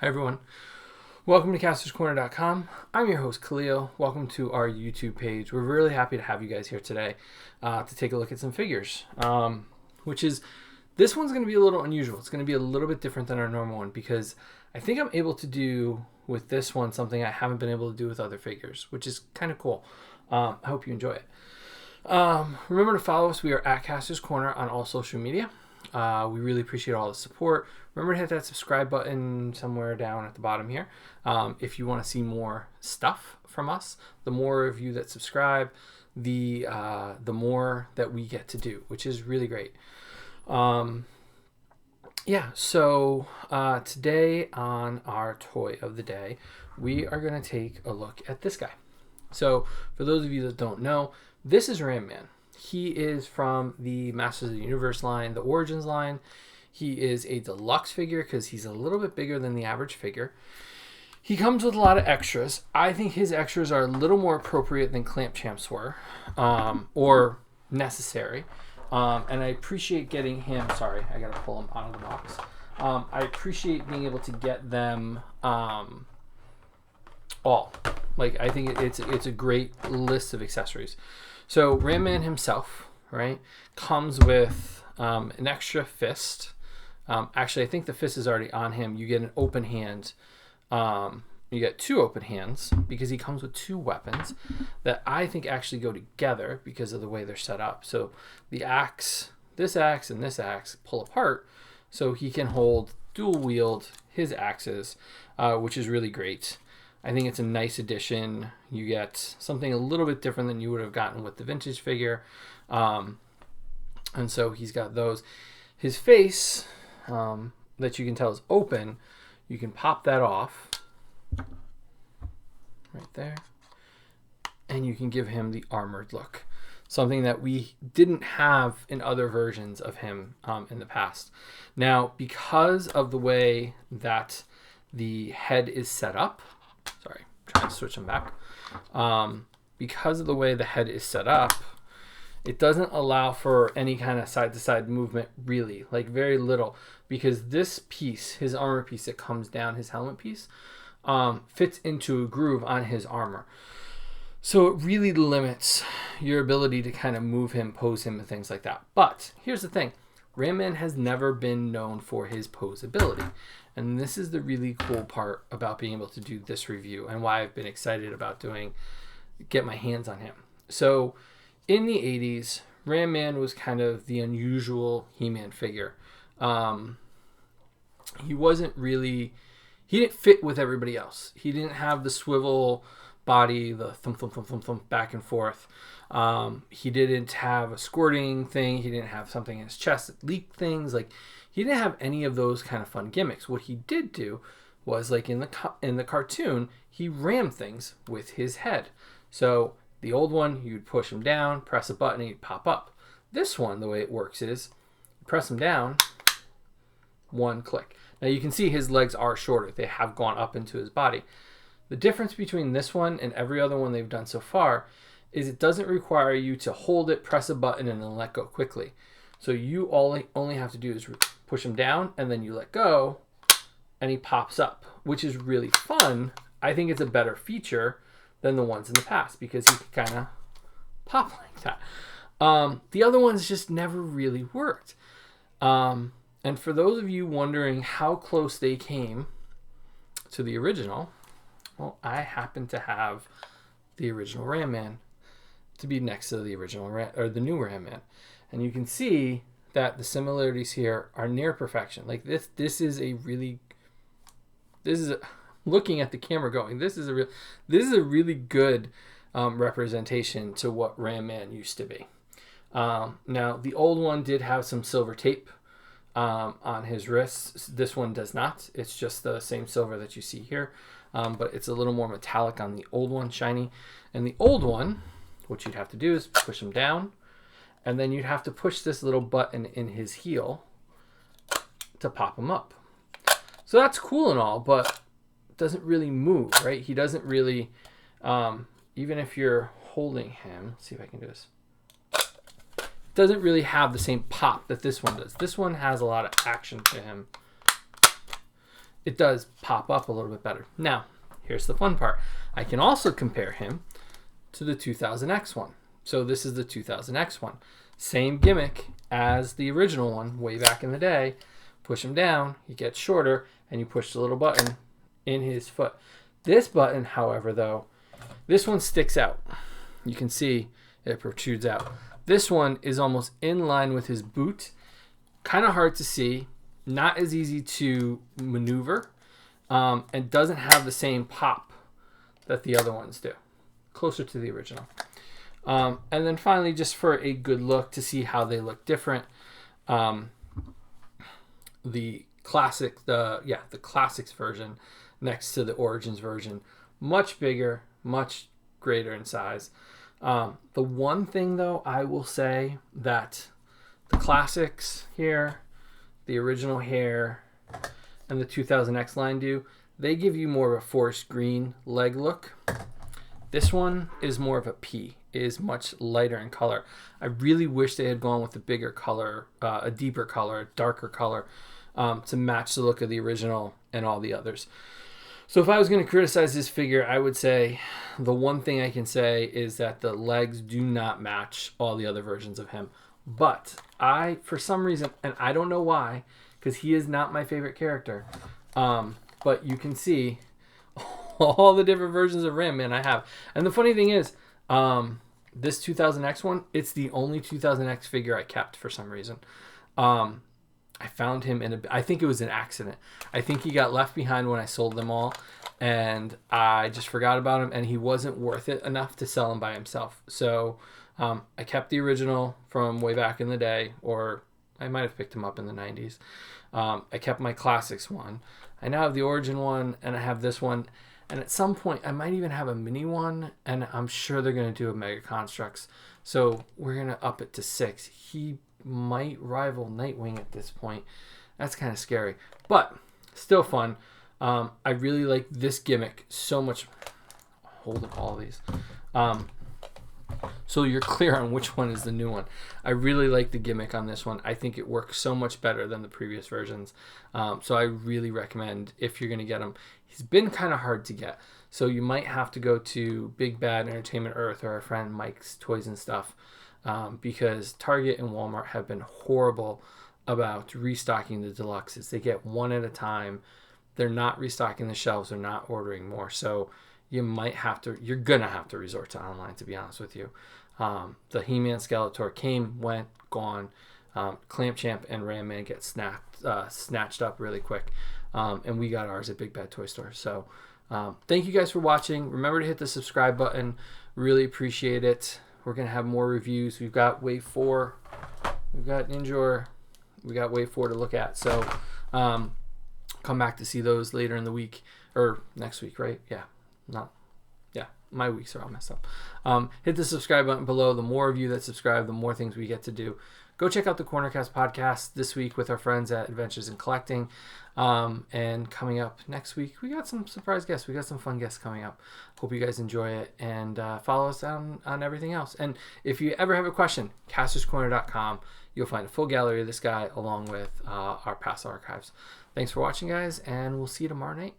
Hi everyone, welcome to KastorsCorner.com. I'm your host Khalil. Welcome to our YouTube page. We're really happy to have you guys here today to take a look at some figures, this one's going to be a little unusual. It's going to be a little bit different than our normal one because I think I'm able to do with this one something I haven't been able to do with other figures, which is kind of cool. I hope you enjoy it. Remember to follow us. We are at Kastor's Corner on all social media. We really appreciate all the support. Remember to hit that subscribe button somewhere down at the bottom here. If you want to see more stuff from us, the more of you that subscribe, the more that we get to do, which is really great. So today on our toy of the day, we are going to take a look at this guy. So for those of you that don't know, this is Ram Man. He is from the Masters of the Universe line, the Origins line. He is a deluxe figure because he's a little bit bigger than the average figure. He comes with a lot of extras. I think his extras are a little more appropriate than Clamp Champs were, or necessary. And I appreciate getting him. Sorry, I gotta pull him out of the box. I appreciate being able to get them all. Like, I think it's a great list of accessories. So Ram Man himself, right, comes with an extra fist. Actually, I think the fist is already on him. You get an open hand. You get two open hands because he comes with two weapons that I think actually go together because of the way they're set up. So the axe, this axe, and this axe pull apart so he can hold dual wield his axes, which is really great. I think it's a nice addition. You get something a little bit different than you would have gotten with the vintage figure. And so he's got those. His face, that you can tell is open, you can pop that off right there. And you can give him the armored look. Something that we didn't have in other versions of him in the past. Now, because of the way that the head is set up, sorry, I'm trying to switch them back. Because of the way the head is set up, it doesn't allow for any kind of side-to-side movement, really, like very little, because this piece, his armor piece that comes down, his helmet piece, fits into a groove on his armor. So it really limits your ability to kind of move him, pose him, and things like that. But here's the thing. Ram Man has never been known for his pose ability. And this is the really cool part about being able to do this review and why I've been excited about get my hands on him. So in the 80s, Ram Man was kind of the unusual He-Man figure. He didn't fit with everybody else. He didn't have the swivel body, the thump, thump, thump, thump, thump, back and forth. He didn't have a squirting thing. He didn't have something in his chest that leaked things. Like, he didn't have any of those kind of fun gimmicks. What he did do was, like in the cartoon, he rammed things with his head. So the old one, you'd push him down, press a button, and he'd pop up. This one, the way it works is, you press him down, one click. Now you can see his legs are shorter. They have gone up into his body. The difference between this one and every other one they've done so far is it doesn't require you to hold it, press a button, and then let go quickly. So you only have to do is push him down, and then you let go, and he pops up, which is really fun. I think it's a better feature than the ones in the past because he can kind of pop like that. The other ones just never really worked. And for those of you wondering how close they came to the original, well, I happen to have the original Ram Man to be next to the original the new Ram Man. And you can see that the similarities here are near perfection. Like this is looking at the camera going, this is a really good representation to what Ram Man used to be. Now the old one did have some silver tape on his wrists. This one does not. It's just the same silver that you see here, but it's a little more metallic on the old one, shiny. And the old one, what you'd have to do is push him down, and then you'd have to push this little button in his heel to pop him up. So that's cool and all, but it doesn't really move, right? He doesn't really, even if you're holding him, let's see if I can do this. Doesn't really have the same pop that this one does. This one has a lot of action to him. it does pop up a little bit better. Now, here's the fun part. I can also compare him to the 2000X one. So this is the 2000X one. Same gimmick as the original one way back in the day. Push him down, he gets shorter, and you push the little button in his foot. This button, however, though, this one sticks out. You can see it protrudes out. This one is almost in line with his boot. Kind of hard to see, not as easy to maneuver, and doesn't have the same pop that the other ones do. Closer to the original. And then finally, just for a good look to see how they look different, the classics version next to the Origins version, much bigger, much greater in size. The one thing though, I will say that the classics here, the original here, and the 2000X line do, they give you more of a forest green leg look. This one is more of a P. It is much lighter in color. I really wish they had gone with a bigger color, a deeper color, a darker color, to match the look of the original and all the others. So if I was going to criticize this figure, I would say the one thing I can say is that the legs do not match all the other versions of him. But for some reason, and I don't know why, because he is not my favorite character, but you can see all the different versions of Ram Man I have. And the funny thing is, this 2000X one, it's the only 2000X figure I kept for some reason. I found him I think it was an accident. I think he got left behind when I sold them all, and I just forgot about him, and he wasn't worth it enough to sell him by himself. So I kept the original from way back in the day, or I might have picked him up in the 90s. I kept my classics one. I now have the Origin one, and I have this one. And at some point, I might even have a mini one, and I'm sure they're going to do a Mega Constructs. So we're going to up it to 6. He might rival Nightwing at this point. That's kind of scary, but still fun. I really like this gimmick so much. Holding all these. So you're clear on which one is the new one. I really like the gimmick on this one. I think it works so much better than the previous versions. So I really recommend if you're going to get him. He's been kind of hard to get. So you might have to go to Big Bad Entertainment Earth or our friend Mike's Toys and Stuff, because Target and Walmart have been horrible about restocking the deluxes. They get one at a time. They're not restocking the shelves. They're not ordering more. So you're going to have to resort to online, to be honest with you. The He-Man Skeletor came, went, gone. Clamp Champ and Ram Man get snatched up really quick. And we got ours at Big Bad Toy Store. So thank you guys for watching. Remember to hit the subscribe button. Really appreciate it. We're going to have more reviews. We've got Wave 4. We've got Ninja. We got Wave 4 to look at. So come back to see those later in the week. Or next week, right? Yeah. My weeks are all messed up. Hit the subscribe button below. The more of you that subscribe, the more things we get to do. Go check out the Cornercast podcast this week with our friends at Adventures in Collecting. And coming up next week, we got some surprise guests. We got some fun guests coming up. Hope you guys enjoy it, and follow us on everything else. And if you ever have a question, castorscorner.com. You'll find a full gallery of this guy along with our past archives. Thanks for watching, guys, and we'll see you tomorrow night.